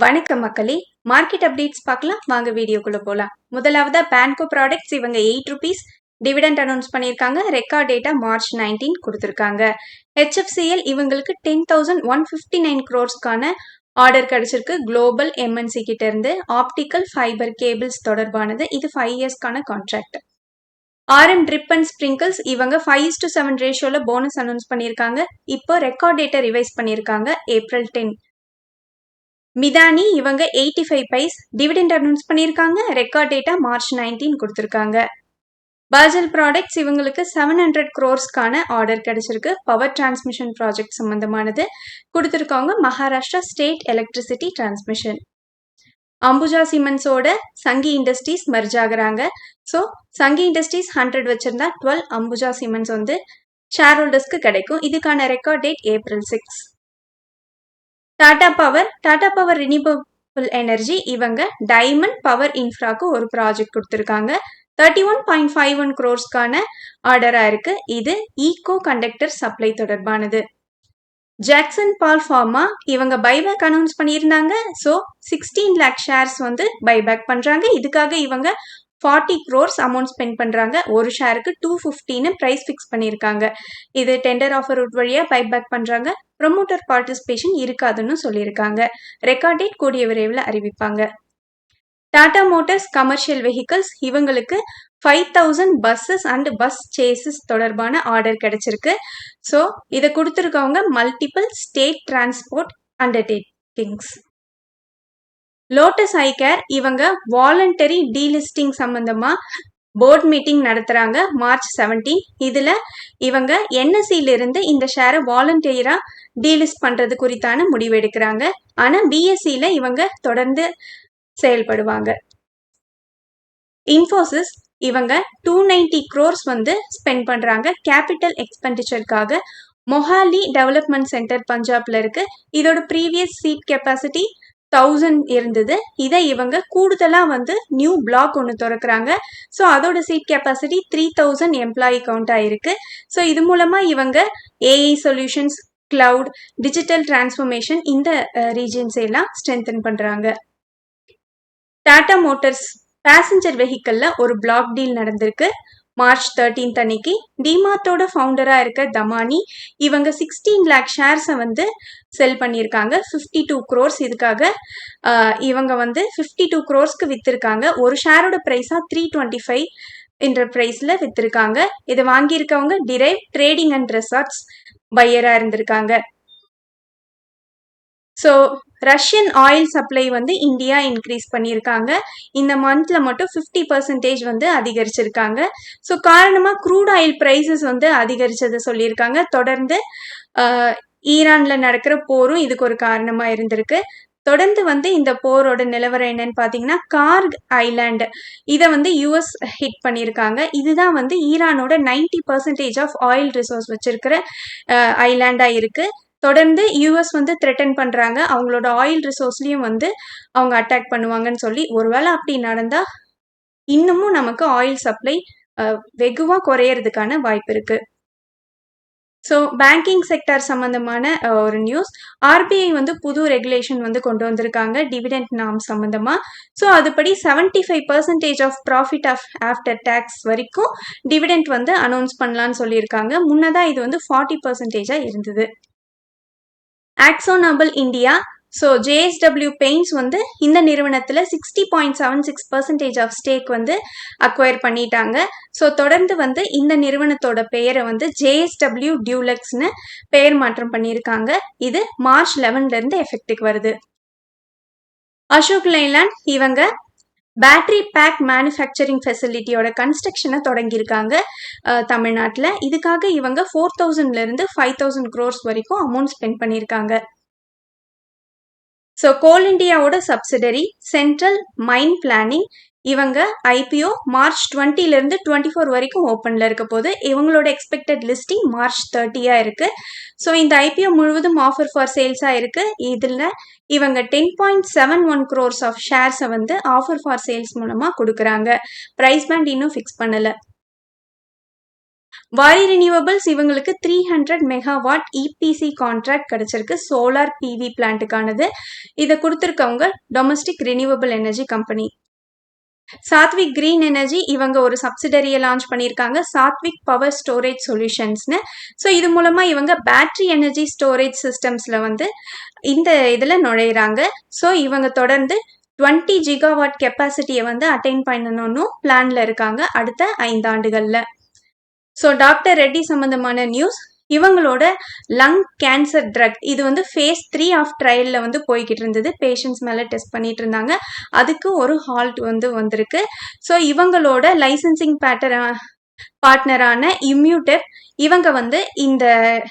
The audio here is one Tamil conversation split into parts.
வணக்கம் மக்களே. மார்க்கெட் அப்டேட்ஸ் பார்க்கலாம் வாங்க வீடியோக்குள்ள போலாம். முதலாவதா பேன்கோ ப்ராடக்ட்ஸ் இவங்க 8 ரூபீஸ் டிவிடெண்ட் அனௌன்ஸ் பண்ணியிருக்காங்க. ரெக்கார்ட் டேட்டா மார்ச் 19 கொடுத்துருக்காங்க. HFCL இவங்களுக்கு 10,159 crores ஆர்டர் கிடைச்சிருக்கு குளோபல் MNC கிட்ட இருந்து. ஆப்டிக்கல் ஃபைபர் கேபிள்ஸ் தொடர்பானது. இது 5 இயர்ஸ்க்கான contract. RM drip and sprinkles இவங்க 5:7 ரேஷியோல போனஸ் அனௌன்ஸ் பண்ணியிருக்காங்க. இப்போ ரெக்கார்ட் டேட்டா ரிவைஸ் பண்ணியிருக்காங்க ஏப்ரல் 10. மிதானி இவங்க 85 பைஸ் டிவிடெண்ட் அனௌன்ஸ் பண்ணியிருக்காங்க. ரெக்கார்ட் டேட்டா மார்ச் 19 கொடுத்துருக்காங்க. பாஜல் ப்ராடக்ட்ஸ் இவங்களுக்கு 700 crores ஆர்டர் கிடைச்சிருக்கு. பவர் டிரான்ஸ்மிஷன் ப்ராஜெக்ட் சம்பந்தமானது கொடுத்துருக்காங்க. Maharashtra state electricity transmission. Ambuja சிமெண்ட்ஸோட சங்கி இண்டஸ்ட்ரீஸ் மர்ஜ் ஆகுறாங்க. ஸோ சங்கி இண்டஸ்ட்ரீஸ் 100 வச்சிருந்தா 12 அம்புஜா சிமெண்ட்ஸ் ஷேர் ஹோல்டர்ஸ்க்கு கிடைக்கும். இதுக்கான record date April 6. Tata power renewable energy இவங்க டைமண்ட் பவர் இன்ஃப்ராக்கு ஒரு ப்ராஜெக்ட் கொடுத்துருக்காங்க. 31.51 crores ஆர்டரா இருக்கு. இது ஈகோ கண்டக்டர் சப்ளை தொடர்பானது. ஜாக்சன் பால் ஃபார்மா இவங்க பைபேக் அனௌன்ஸ் பண்ணியிருந்தாங்க. ஸோ 16 lakh ஷேர்ஸ் பைபேக் பண்றாங்க. இதுக்காக இவங்க 40 crores அமௌண்ட் ஸ்பெண்ட் பண்றாங்க. ஒரு ஷேருக்கு 250 பிரைஸ் ஃபிக்ஸ் பண்ணியிருக்காங்க. இது டெண்டர் ஆஃபர் ரூட் வழியா பைபேக் பண்றாங்க. ப்ரொமோட்டர் பார்ட்டிசிபேஷன் இருக்காதுன்னு சொல்லியிருக்காங்க. ரெக்கார்ட் டேட் கூடிய விரைவில் அறிவிப்பாங்க. டாடா மோட்டார்ஸ் கமர்ஷியல் வெஹிக்கிள்ஸ் இவங்களுக்கு 5,000 பஸ்ஸஸ் அண்ட் பஸ் சேசஸ் தொடர்பான ஆர்டர் கிடைச்சிருக்கு. ஸோ இதை கொடுத்துருக்கவங்க multiple state transport undertakings. Lotus eye care இவங்க வாலண்டரி டீலிஸ்டிங் சம்பந்தமா போர்ட் மீட்டிங் நடத்துறாங்க மார்ச் 17. இதுல இவங்க NSE இருந்து இந்த ஷேரை வாலண்டியரா டீலிஸ்ட் பண்றது குறித்தான முடிவு எடுக்கிறாங்க. ஆனா BSEல இவங்க தொடர்ந்து செயல்படுவாங்க. இன்ஃபோசிஸ் இவங்க 290 crores ஸ்பெண்ட் பண்றாங்க கேபிட்டல் எக்ஸ்பெண்டிச்சருக்காக. மொஹாலி டெவலப்மெண்ட் சென்டர் பஞ்சாப்ல இருக்கு. இதோட ப்ரீவியஸ் சீட் கெப்பாசிட்டி 1000 இருந்தது. இதை இவங்க கூடுதலா நியூ பிளாக் ஒன்று திறக்கிறாங்க. ஸோ அதோட சீட் கெப்பாசிட்டி 3000 எம்ப்ளாயி கவுண்ட் ஆயிருக்கு. ஸோ இது மூலமா இவங்க AI solutions, cloud, digital transformation இந்த ரீஜன்ஸ் எல்லாம் ஸ்ட்ரென்தன் பண்றாங்க. டாடா மோட்டார்ஸ் பேசஞ்சர் வெஹிக்கல்ல ஒரு பிளாக் டீல் நடந்திருக்கு மார்ச் 13 அன்னைக்கு. டிமார்ட்டோட ஃபவுண்டரா இருக்க தமானி இவங்க 16 lakh ஷேர்ஸை செல் பண்ணியிருக்காங்க. 52 crores இதுக்காக இவங்க 52 crores வித்திருக்காங்க. ஒரு ஷேரோட பிரைஸா 325 என்ற பிரைஸ்ல வித்திருக்காங்க. இதை வாங்கியிருக்கவங்க டிரைவ் ட்ரேடிங் அண்ட் ரெசார்ட்ஸ் பையரா இருந்திருக்காங்க. So Russian oil supply India increase பண்ணியிருக்காங்க. இந்த மந்த்ல மட்டும் 50% அதிகரிச்சிருக்காங்க. ஸோ காரணமா க்ரூட் ஆயில் பிரைசஸ் அதிகரிச்சதை சொல்லியிருக்காங்க. தொடர்ந்து ஈரான்ல நடக்கிற போரும் இதுக்கு ஒரு காரணமா இருந்திருக்கு. தொடர்ந்து இந்த போரோட நிலவரம் என்னன்னு பாத்தீங்கன்னா, கார்க் ஐலாண்ட் இதை US ஹிட் பண்ணியிருக்காங்க. இதுதான் ஈரானோட 90% ஆஃப் ஆயில் ரிசோர்ஸ் வச்சிருக்கிற ஐலாண்டா இருக்கு. தொடர்ந்து US த்ரெட்டன் பண்றாங்க. அவங்களோட ஆயில் ரிசோர்ஸ்லயும் அவங்க அட்டாக் பண்ணுவாங்கன்னு சொல்லி. ஒருவேளை அப்படி நடந்தா இன்னமும் நமக்கு ஆயில் சப்ளை வெகுவா குறையறதுக்கான வாய்ப்பு இருக்கு. ஸோ பேங்கிங் செக்டார் சம்பந்தமான ஒரு நியூஸ். RBI புது ரெகுலேஷன் கொண்டு வந்திருக்காங்க டிவிடெண்ட் நார்ம் சம்பந்தமா. ஸோ அதுபடி 75% ஆஃப் ப்ராஃபிட் ஆஃப்டர் டேக்ஸ் வரைக்கும் டிவிடெண்ட் அனௌன்ஸ் பண்ணலான்னு சொல்லியிருக்காங்க. முன்னதா இது 40% இருந்தது. ஆக்சோனபிள் இந்தியா ஸோ JSW பெயிண்ட்ஸ் இந்த நிறுவனத்தில் 60.76% ஆஃப் ஸ்டேக் அக்வயர் பண்ணிட்டாங்க. ஸோ தொடர்ந்து இந்த நிறுவனத்தோட பெயரை JSW டியூலக்ஸ்னு பெயர் மாற்றம் பண்ணியிருக்காங்க. இது மார்ச் 11 இருந்து எஃபெக்டுக்கு வருது. அசோக் லைலாண்ட் இவங்க பேட்டரி பேக் மேனுஃபேக்சரிங் ஃபெசிலிட்டியோட கன்ஸ்ட்ரக்ஷனை தொடங்கியிருக்காங்க தமிழ்நாட்டில். இதுக்காக இவங்க 4,000 இருந்து 5,000 crores வரைக்கும் அமௌண்ட் ஸ்பெண்ட் பண்ணியிருக்காங்க. ஸோ கோல் இண்டியாவோட சப்சிடரி சென்ட்ரல் மைன் பிளானிங் இவங்க IPO மார்ச் 20 இருந்து 24 வரைக்கும் ஓப்பன்ல இருக்க போது. இவங்களோட எக்ஸ்பெக்டட் லிஸ்டிங் மார்ச் 30 இருக்கு. ஸோ இந்த IPO முழுவதும் ஆஃபர் ஃபார் சேல்ஸா இருக்கு. இதுல இவங்க 10.71 crores ஆஃப் ஷேர்ஸை ஆஃபர் ஃபார் சேல்ஸ் மூலமா கொடுக்குறாங்க. பிரைஸ் பேண்ட் இன்னும் ஃபிக்ஸ் பண்ணல. வாரி ரினியூவபிள்ஸ் இவங்களுக்கு 300 மெகாவாட் இபிசி கான்ட்ராக்ட் கிடைச்சிருக்கு சோலார் பிவி பிளான்ட்டுக்கானது. இதை கொடுத்துருக்கவங்க domestic renewable energy company. Satvik green energy இவங்க ஒரு சப்சிடரியை லான்ச் பண்ணியிருக்காங்க சாத்விக் பவர் ஸ்டோரேஜ் சொல்யூஷன்ஸ்னு. ஸோ இது மூலமாக இவங்க பேட்டரி எனர்ஜி ஸ்டோரேஜ் சிஸ்டம்ஸில் வந்து இந்த இதில் நுழையிறாங்க. ஸோ இவங்க தொடர்ந்து 20 ஜிகாவாட் கெப்பாசிட்டியை வந்து அட்டைன் பண்ணணும்னு பிளான்ல இருக்காங்க அடுத்த 5 ஆண்டுகளில். ஸோ டாக்டர் ரெட்டி சம்பந்தமான நியூஸ். இவங்களோட லங் கேன்சர் ட்ரக் இது வந்து ஃபேஸ் 3 ஆஃப் ட்ரையலில் வந்து போய்கிட்டு இருந்தது. பேஷண்ட்ஸ் மேலே டெஸ்ட் பண்ணிட்டு இருந்தாங்க. அதுக்கு ஒரு ஹால்ட் வந்து வந்திருக்கு. ஸோ இவங்களோட லைசன்சிங் பார்ட்னரான இம்யூடெப் இவங்க வந்து இந்த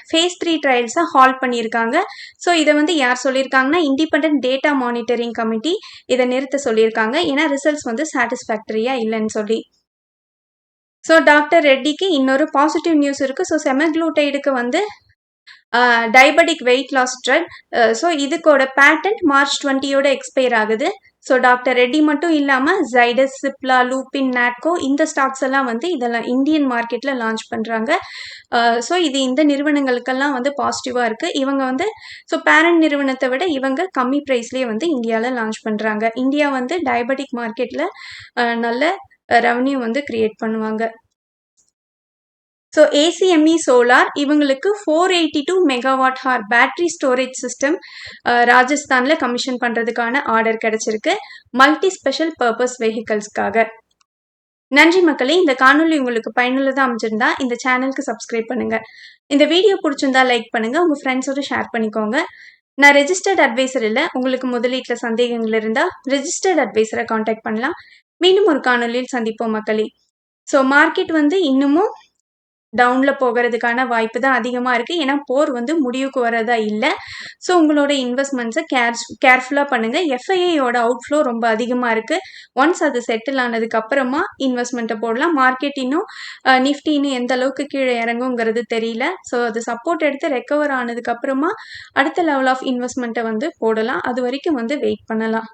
ஃபேஸ் 3 ட்ரையல்ஸை ஹால்ட் பண்ணியிருக்காங்க. ஸோ இதை வந்து யார் சொல்லியிருக்காங்கன்னா இண்டிபெண்ட் டேட்டா மானிட்டரிங் கமிட்டி இதை நிறுத்த சொல்லியிருக்காங்க. ஏன்னா ரிசல்ட்ஸ் வந்து சாட்டிஸ்ஃபேக்டரியாக இல்லைன்னு சொல்லி. ஸோ டாக்டர் ரெட்டிக்கு இன்னொரு பாசிட்டிவ் நியூஸ் இருக்குது. ஸோ செமக்ளூட்டைடுக்கு வந்து diabetic weight loss drug. So இதுக்கோட பேட்டன்ட் மார்ச் 20 எக்ஸ்பயர் ஆகுது. ஸோ டாக்டர் ரெட்டி மட்டும் இல்லாமல் ஜைடஸ், சிப்லா, லூபின், நாட்கோ இந்த ஸ்டாக்ஸ் எல்லாம் வந்து இதெல்லாம் இந்தியன் மார்க்கெட்டில் லான்ச் பண்ணுறாங்க. ஸோ இது இந்த நிறுவனங்களுக்கெல்லாம் வந்து பாசிட்டிவாக இருக்குது. இவங்க வந்து ஸோ பேரண்ட் நிறுவனத்தை விட இவங்க கம்மி ப்ரைஸ்லேயே வந்து இந்தியாவில் லான்ச் பண்ணுறாங்க. இந்தியா வந்து டயபெட்டிக் மார்க்கெட்டில் நல்ல ரெவன்யூ வந்து கிரியேட் பண்ணுவாங்க. ஸோ ஏசிஎம்இ சோலார் இவங்களுக்கு 482 megawatt hour battery storage system ராஜஸ்தானில் கமிஷன் பண்ணுறதுக்கான ஆர்டர் கிடைச்சிருக்கு மல்டி ஸ்பெஷல் பர்பஸ் வெஹிக்கல்ஸ்க்காக. நன்றி மக்களே. இந்த காணொலி உங்களுக்கு பயனுள்ளதாக அமைஞ்சிருந்தா இந்த சேனலுக்கு சப்ஸ்கிரைப் பண்ணுங்கள். இந்த வீடியோ பிடிச்சிருந்தா லைக் பண்ணுங்கள். உங்கள் ஃப்ரெண்ட்ஸோடு ஷேர் பண்ணிக்கோங்க. நான் ரெஜிஸ்டர்ட் அட்வைசர் இல்லை. உங்களுக்கு முதலீட்டில் சந்தேகங்கள் இருந்தால் ரெஜிஸ்டர்ட் அட்வைசரை காண்டாக்ட் பண்ணலாம். மீண்டும் ஒரு காணொலியில் சந்திப்போம் மக்களே. ஸோ மார்க்கெட் வந்து இன்னமும் டவுனில் போகிறதுக்கான வாய்ப்பு தான் அதிகமாக இருக்குது. ஏன்னா போர் வந்து முடிவுக்கு வரதா இல்லை. ஸோ உங்களோட இன்வெஸ்ட்மெண்ட்ஸை கேர்ஃபுல்லாக பண்ணுங்கள். எஃப்ஐஐயோட அவுட்ஃப்ளோ ரொம்ப அதிகமாக இருக்குது. ஒன்ஸ் அது செட்டில் ஆனதுக்கு அப்புறமா இன்வெஸ்ட்மெண்ட்டை போடலாம். மார்க்கெட் இன்னும் நிஃப்டி இன்னும் எந்த அளவுக்கு கீழே இறங்குங்கிறது தெரியல. ஸோ அது சப்போர்ட் எடுத்து ரெக்கவர் ஆனதுக்கு அப்புறமா அடுத்த லெவல் ஆஃப் இன்வெஸ்ட்மெண்ட்டை வந்து போடலாம். அது வரைக்கும் வந்து வெயிட் பண்ணலாம்.